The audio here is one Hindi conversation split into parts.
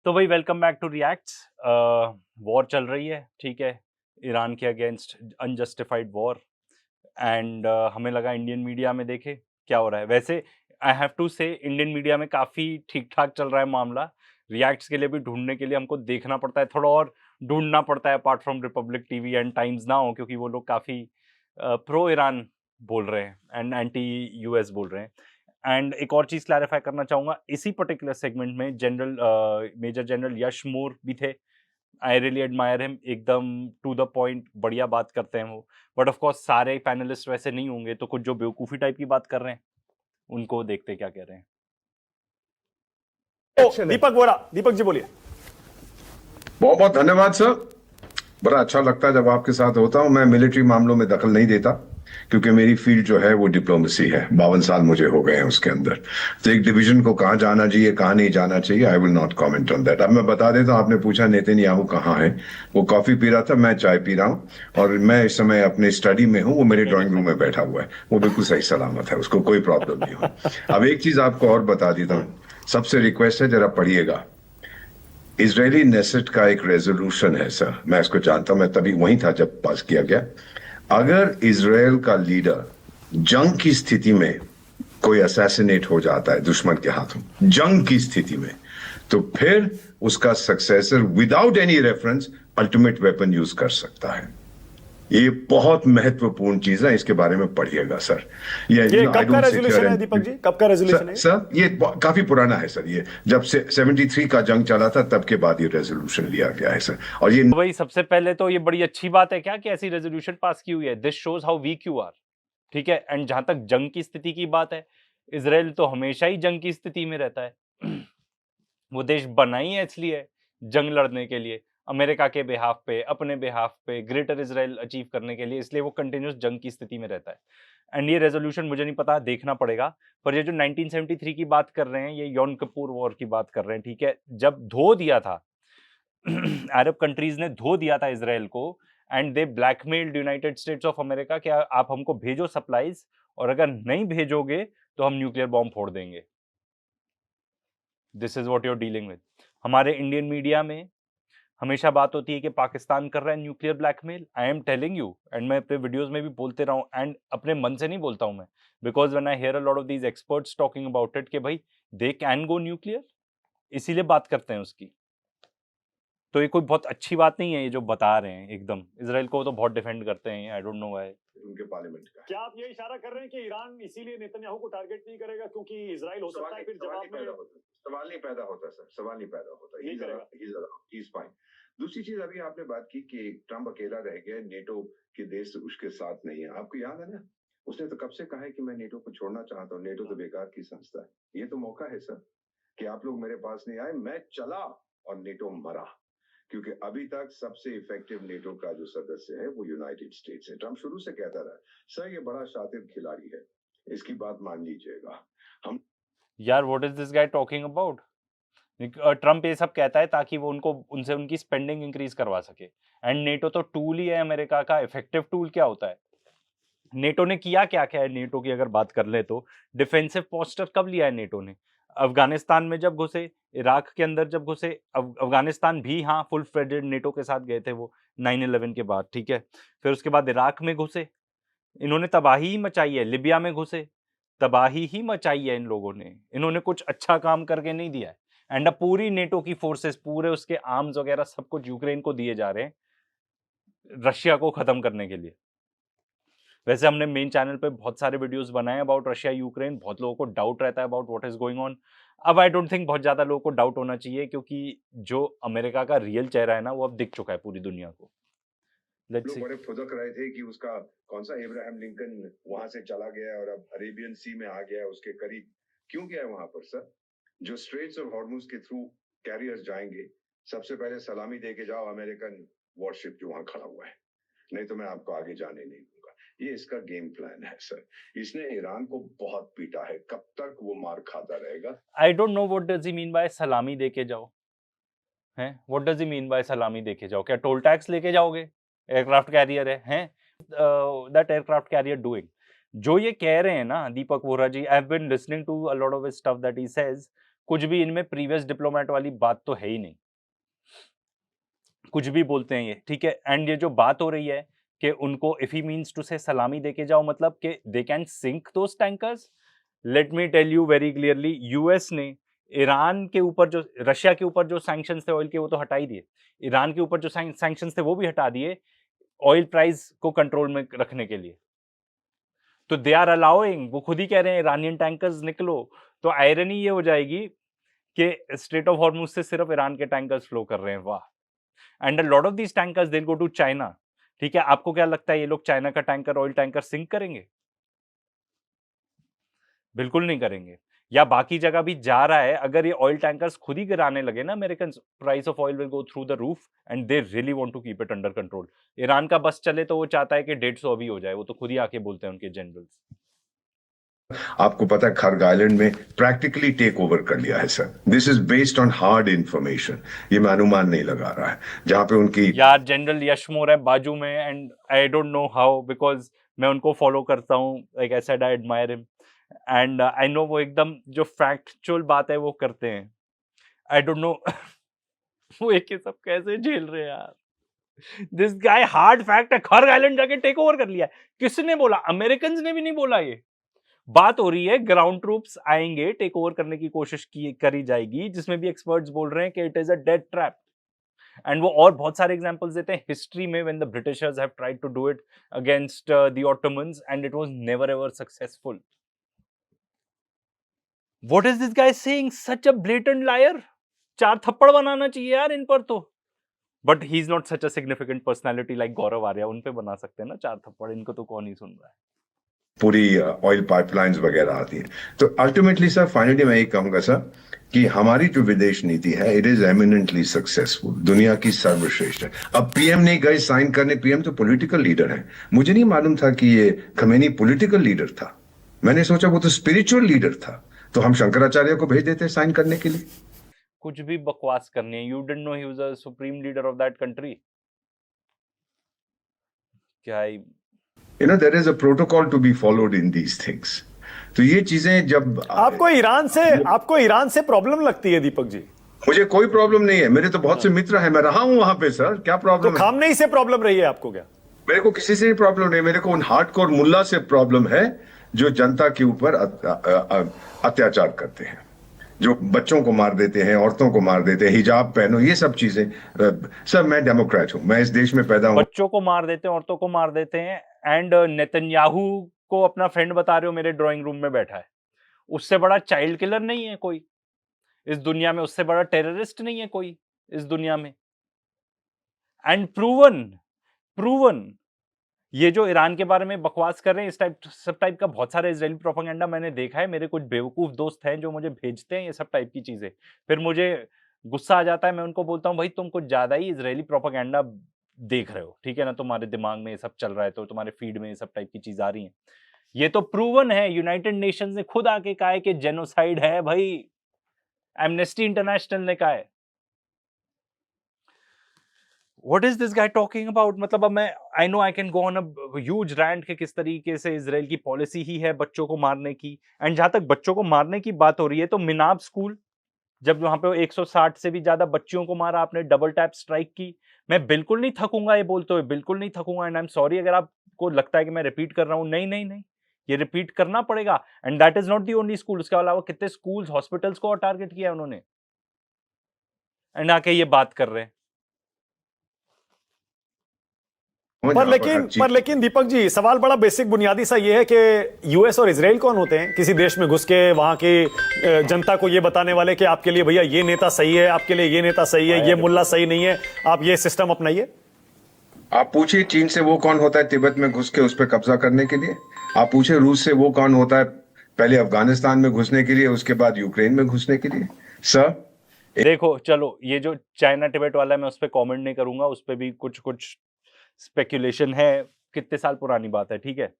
तो भाई welcome back to reacts. War चल रही है, ठीक है, ईरान के अगेंस्ट, अनजस्टिफाइड वॉर। एंड हमें लगा इंडियन मीडिया में देखे क्या हो रहा है। वैसे आई हैव टू से इंडियन मीडिया में काफ़ी ठीक ठाक चल रहा है मामला। रिएक्ट्स के लिए भी ढूंढने के लिए हमको देखना पड़ता है, थोड़ा और ढूंढना पड़ता है apart from Republic TV and times now, क्योंकि वो लोग काफ़ी प्रो ईरान बोल रहे हैं एंड एंटी यूएस बोल रहे हैं। एंड एक और चीज क्लैरिफाई करना चाहूंगा, इसी पर्टिकुलर सेगमेंट में जनरल मेजर जनरल यश मोर भी थे। आई रियली एडमायर हिम, एकदम टू द पॉइंट बढ़िया बात करते हैं वो। बट ऑफ कोर्स सारे पैनलिस्ट वैसे नहीं होंगे, तो कुछ जो बेवकूफी टाइप की बात कर रहे हैं उनको देखते क्या कह रहे हैं। दीपक बोरा, दीपक जी बोलिए। बहुत बहुत धन्यवाद सर। बड़ा अच्छा लगता है जब आपके साथ होता हूं। मैं मिलिट्री मामलों में दखल नहीं देता क्योंकि मेरी फील्ड जो है वो डिप्लोमेसी है। 52 साल मुझे हो गए हैं उसके अंदर। तो एक डिवीजन को कहाँ जाना चाहिए कहाँ नहीं जाना चाहिए, I will not comment on that. अब मैं बता देता हूं, आपने पूछा नेतन्याहू कहाँ है। वो कॉफी पी रहा था, मैं चाय पी रहा हूँ, और मैं इस समय अपने स्टडी में हूँ। वो मेरे ड्राइंग रूम में बैठा हुआ है, वो बिल्कुल सही सलामत है, उसको कोई प्रॉब्लम नहीं हो। अब एक चीज आपको और बता देता हूँ, सबसे रिक्वेस्ट है जरा पढ़िएगा। इजरायली नेसेट का एक रेजोल्यूशन है सर, मैं इसको जानता हूं, मैं तभी वहीं था जब पास किया गया। अगर इजरायल का लीडर जंग की स्थिति में कोई असैसिनेट हो जाता है दुश्मन के हाथों, जंग की स्थिति में, तो फिर उसका successor without any reference ultimate weapon use कर सकता है। ये बहुत महत्वपूर्ण चीज है, इसके बारे में पढ़िएगा सर। ये कब का रेजोल्यूशन है दीपक जी, कब का रेजोल्यूशन है? सर ये काफी पुराना है सर, ये जब से 73 का जंग चला था तब के बाद ये रेजोल्यूशन लिया गया है सर। और ये भाई सबसे पहले तो ये बड़ी अच्छी बात है क्या कि ऐसी रेजोल्यूशन पास की हुई है। This shows how weak you are, ठीक है। एंड जहां तक जंग की स्थिति की बात है, इसराइल तो हमेशा ही जंग की स्थिति में रहता है। वो देश बना ही है इसलिए जंग लड़ने के लिए, अमेरिका के बिहाफ पे, अपने बिहाफ पे, ग्रेटर इसराइल अचीव करने के लिए, इसलिए वो कंटिन्यूस जंग की स्थिति में रहता है। एंड ये रेजोल्यूशन मुझे नहीं पता, देखना पड़ेगा। पर ये जो 1973 की बात कर रहे हैं, ये यौम किप्पुर वॉर की बात कर रहे हैं, ठीक है। जब धो दिया था अरब कंट्रीज ने धो दिया था इसराइल को, and they blackmailed United states of America कि आप हमको भेजो सप्लाईज, और अगर नहीं भेजोगे तो हम न्यूक्लियर बॉम्ब फोड़ देंगे। This is what you are dealing with. हमारे इंडियन मीडिया में हमेशा बात होती है कि पाकिस्तान कर रहा है nuclear blackmail. I am telling you, and मैं अपने वीडियोस में भी बोलते रहा हूँ, एंड अपने मन से नहीं बोलता हूँ मैं, because when I hear a lot of these experts talking about it कि भाई दे कैन गो न्यूक्लियर, इसीलिए बात करते हैं उसकी। तो ये कोई बहुत अच्छी बात नहीं है ये जो बता रहे हैं। एकदम इसराइल को तो बहुत डिफेंड करते हैं, आई डोंट नो व्हाई। उनके पार्लियामेंट का क्या आप ये इशारा कर रहे हैं कि ईरान इसीलिए नेतन्याहू को टारगेट नहीं करेगा क्योंकि इजराइल हो सकता है फिर जवाब में? सवाल नहीं पैदा होता सर, सवाल नहीं पैदा होता। नहीं करेगा। He is fine. दूसरी चीज, अभी आपने बात की कि ट्रम्प अकेला रह गया, नेटो के देश उसके साथ नहीं है। आपको याद है ना, उसने तो कब से कहा है कि मैं नेटो को छोड़ना चाहता हूँ, नेटो तो बेकार की संस्था है। ये तो मौका है सर कि आप लोग मेरे पास नहीं आए, मैं चला और नेटो मरा। क्योंकि अभी तक सबसे इफेक्टिव नेटो का जो सदस्य है वो यूनाइटेड स्टेट्स है। ट्रम्प शुरू से कहता रहा सर ये बड़ा शातिर खिलाड़ी है, इसकी बात मान लीजिएगा। हम यार what is this guy talking about? Trump ये सब कहता है ताकि वो उनसे उनकी स्पेंडिंग इंक्रीज करवा सके। एंड नेटो तो टूल ही है अमेरिका का। इफेक्टिव टूल क्या होता है? नेटो ने किया क्या क्या है? नेटो की अगर बात कर ले तो डिफेंसिव पोस्टर कब लिया है नेटो ने? अफगानिस्तान में जब घुसे, इराक के अंदर जब घुसे, अफगानिस्तान भी हाँ फुल फ्लेजेड नेटो के साथ गए थे वो 9/11 के बाद, ठीक है। फिर उसके बाद इराक में घुसे, इन्होंने तबाही ही मचाई है। लिबिया में घुसे, तबाही ही मचाई है इन लोगों ने। इन्होंने कुछ अच्छा काम करके नहीं दिया है। एंड अब पूरी नेटो की फोर्सेस, पूरे उसके आर्म्स वगैरह सब कुछ यूक्रेन को दिए जा रहे हैं रशिया को खत्म करने के लिए। वैसे हमने मेन चैनल पे बहुत सारे वीडियोस बनाए अबाउट रशिया यूक्रेन। बहुत लोगों को डाउट रहता है about what is going on. अब आई डोंट थिंक बहुत ज्यादा लोगों को डाउट होना चाहिए, क्योंकि जो अमेरिका का रियल चेहरा है ना, वो अब दिख चुका है पूरी दुनिया को। लोग बड़े फुदक रहे थे कि उसका कौन सा इब्राहिम लिंकन वहां से चला गया और अब अरेबियन सी में आ गया, उसके करीब क्यों गया वहां पर सर? जो स्ट्रेट्स ऑफ हॉर्मुज के थ्रू कैरियर्स जाएंगे, सबसे पहले सलामी दे के जाओ अमेरिकन वॉरशिप जो वहां खड़ा हुआ है, नहीं तो मैं आपको आगे जाने नहीं दूंगा। ये इसका गेम प्लान है सर। इसने ईरान को बहुत पीटा है, कब तक वो मार खाता रहेगा? I don't know what does he mean by सलामी देके जाओ, हैं? What does he mean by सलामी देके जाओ? क्या टोल टैक्स लेके जाओगे? एयरक्राफ्ट कैरियर है, हैं? दैट एयरक्राफ्ट कैरियर डूइंग जो ये कह रहे हैं ना Deepak Vora ji, I have been listening to a lot of his stuff that he says, कुछ भी इनमें प्रीवियस डिप्लोमेट वाली बात तो है ही नहीं, कुछ भी बोलते हैं ये, ठीक है। एंड ये जो बात हो रही है कि उनको इफ ही मीन्स टू से सलामी देके जाओ, मतलब कि they can sink those tankers. Let me tell you very clearly, US ने ईरान के ऊपर जो, रशिया के ऊपर जो सैंक्शंस थे ऑयल के, वो तो हटा ही दिए। ईरान के ऊपर जो सैंक्शंस थे वो भी हटा दिए ऑयल प्राइस को कंट्रोल में रखने के लिए। तो दे आर अलाउइंग, वो खुद ही कह रहे हैं ईरानियन टैंकर्स निकलो। तो आयरनी ये हो जाएगी कि स्ट्रेट ऑफ हॉर्मुज से सिर्फ ईरान के टैंकर्स फ्लो कर रहे हैं, वाह। And a lot of these tankers they go to China, ठीक है। आपको क्या लगता है ये लोग चाइना का टैंकर, ऑयल टैंकर सिंक करेंगे? बिल्कुल नहीं करेंगे। या बाकी जगह भी जा रहा है, अगर ये ऑयल टैंकर्स खुद ही गिराने लगे ना American, price of oil will go through the roof and they really want to keep it under control. Iran का बस चले तो वो चाहता है कि 150 अभी हो जाए, वो तो खुद ही आके बोलते हैं उनके जनरल्स। आपको पता है खर्ग आइलैंड में प्रैक्टिकली टेक ओवर कर लिया है sir. This is based on hard information, ये मैं अनुमान नहीं लगा रहा है, जहां पे उनकी यार जनरल यशमोर है बाजू में, and I don't know how, because मैं उनको फॉलो करता हूँ, like I said I admire him and I know वो एकदम जो फैक्चुअल बात है वो करते हैं। आई डोंट नो वो एक सब कैसे झेल रहे हैं यार। दिस गाय हार्ड फैक्ट है, खर्ग आइलैंड जाके टेक ओवर कर लिया है। किसने बोला? अमेरिकन ने भी नहीं बोला। ये बात हो रही है ग्राउंड ट्रूप्स आएंगे, टेक ओवर करने की कोशिश करी जाएगी, जिसमें भी एक्सपर्ट्स बोल रहे हैं कि it is a debt trap. And वो और बहुत सारे एग्जांपल्स देते हैं हिस्ट्री में, when the Britishers have tried to do it against the Ottomans and it was never ever successful. What is this guy saying? Such a blatant liar. 4 थप्पड़ बनाना चाहिए यार इन पर तो। But he is not such a significant personality like Gaurav Arya, उन पे बना सकते हैं ना 4 थप्पड़, इनको तो कौन ही सुन रहा है। पूरी ऑयल पाइपलाइंस वगैरह आती है। तो अल्टीमेटली सर, फाइनली मैं ये कहूंगा सर कि हमारी जो विदेश नीति है, इट इज एमिनेंटली सक्सेसफुल, दुनिया की सर्वश्रेष्ठ है। अब पीएम नहीं गए साइन करने, पीएम तो पॉलिटिकल लीडर है। मुझे नहीं मालूम था कि ये खमेनी पॉलिटिकल लीडर था, मैंने सोचा वो तो स्पिरिचुअल लीडर था, तो हम शंकराचार्य को भेज देते साइन करने के लिए। कुछ भी बकवास करनी है। You didn't know he was a supreme leader of that country. क्या ही there is a protocol to be followed in these things. तो ये चीजें जब आपको ईरान से प्रॉब्लम लगती है दीपक जी? मुझे कोई प्रॉब्लम नहीं है, मेरे तो बहुत से मित्र हैं, मैं रहा हूं वहां पे सर, क्या प्रॉब्लम तो खामनेई से प्रॉब्लम रही है आपको क्या? मेरे को किसी से भी प्रॉब्लम नहीं, मेरे को उन हार्डकोर मुल्ला से प्रॉब्लम है जो जनता के ऊपर अत्याचार करते हैं, जो बच्चों को मार देते हैं, औरतों को मार देते हैं, हिजाब पहनो, ये सब चीजें। सर मैं डेमोक्रेट हूं, मैं इस देश में पैदा हूं। बच्चों को मार देते हैं, औरतों को मार देते हैं, एंड नेतन्याहू को अपना फ्रेंड बता रहे हो, मेरे ड्राइंग रूम में बैठा है। उससे बड़ा चाइल्ड किलर नहीं है कोई इस दुनिया में, उससे बड़ा टेररिस्ट नहीं है कोई इस दुनिया में। एंड प्रूवन ये जो ईरान के बारे में बकवास कर रहे हैं, इस टाइप का बहुत सारा इजरायली प्रोपेगेंडा मैंने देखा है। मेरे कुछ बेवकूफ दोस्त हैं जो मुझे भेजते हैं ये सब टाइप की चीजें, फिर मुझे गुस्सा आ जाता है। मैं उनको बोलता हूँ भाई तुम कुछ ज्यादा ही इजरायली प्रोपेगेंडा देख रहे हो, ठीक है ना, तुम्हारे दिमाग में ये सब चल रहा है, तो तुम्हारे फीड में ये सब टाइप की चीज आ रही है। ये तो प्रूवन है, यूनाइटेड नेशंस ने खुद आके कहा है कि जेनोसाइड है भाई, एमनेस्टी इंटरनेशनल ने कहा है। What is this guy talking about? मतलब अब मैं I know I can go on a huge rant कि किस तरीके से इजराइल की पॉलिसी ही है बच्चों को मारने की। एंड जहां तक बच्चों को मारने की बात हो रही है, तो मिनाब स्कूल, जब वहां पे 160 से भी ज्यादा बच्चियों को मारा आपने, डबल टैप स्ट्राइक की। मैं बिल्कुल नहीं थकूंगा ये बोलते हुए, बिल्कुल नहीं थकूंगा। एंड आई एम सॉरी अगर आपको लगता है कि मैं रिपीट कर रहा हूँ, नहीं, ये रिपीट करना पड़ेगा। And that is not the only school, उसके अलावा कितने स्कूल्स, हॉस्पिटल्स को टारगेट किया उन्होंने, एंड आके ये बात कर रहे हैं। पर लेकिन दीपक जी, सवाल बड़ा बेसिक बुनियादी सा ये है कि यूएस और इजराइल कौन होते हैं किसी देश में घुस के वहां की जनता को ये बताने वाले कि आपके लिए भैया ये नेता सही है, आपके लिए ये नेता सही है, ये मुल्ला सही नहीं है, आप ये सिस्टम अपनाइए? आप पूछिए चीन से वो कौन होता है तिब्बत में घुस के उस पर कब्जा करने के लिए। आप पूछिए रूस से वो कौन होता है पहले अफगानिस्तान में घुसने के लिए, उसके बाद यूक्रेन में घुसने के लिए। सर देखो चलो, ये जो चाइना टिबेट वाला है मैं उस पर कॉमेंट नहीं करूंगा, उस पर भी कुछ स्पेक्यूलेशन है, कितने साल पुरानी बात है, ठीक है।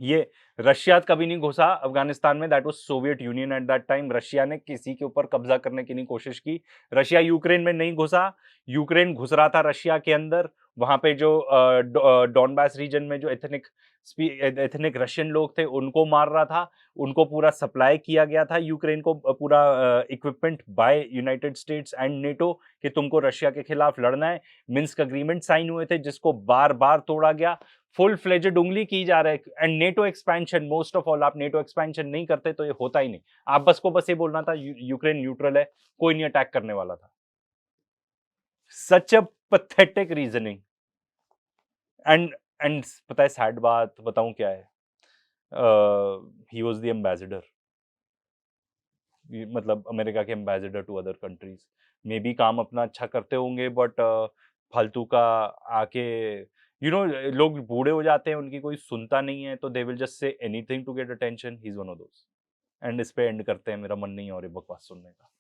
ये रशिया कभी नहीं घुसा अफगानिस्तान में, that was Soviet union at that time. Russia ने किसी के ऊपर कब्जा करने की नहीं कोशिश की। रशिया यूक्रेन में नहीं घुसा, यूक्रेन घुस रहा था रशिया के अंदर, वहां पे जो डॉनबास रीजन में जो एथनिक रशियन लोग थे उनको मार रहा था, उनको पूरा सप्लाई किया गया था यूक्रेन को पूरा equipment by United States and NATO कि तुमको रशिया के खिलाफ लड़ना है। मिन्स्क अग्रीमेंट साइन हुए थे जिसको बार बार तोड़ा गया, फुल फ्लेजेड उंगली की जा रहा है। And NATO expansion, most of all आप नेटो एक्सपेंशन नहीं करते तो ये होता ही नहीं। आप बस ये बोलना था यूक्रेन न्यूट्रल है, कोई नहीं अटैक करने वाला था। Such a pathetic reasoning. And पता है सैड बात बताऊं क्या है, ही वाज द एम्बेसडर, मतलब अमेरिका के ambassador to other countries. Maybe काम अपना अच्छा करते होंगे बट फालतू का आके लोग बूढ़े हो जाते हैं, उनकी कोई सुनता नहीं है तो they will just say anything to get attention. He is one of those. And इस पे एंड करते हैं, मेरा मन नहीं है और ये बकवास सुनने का।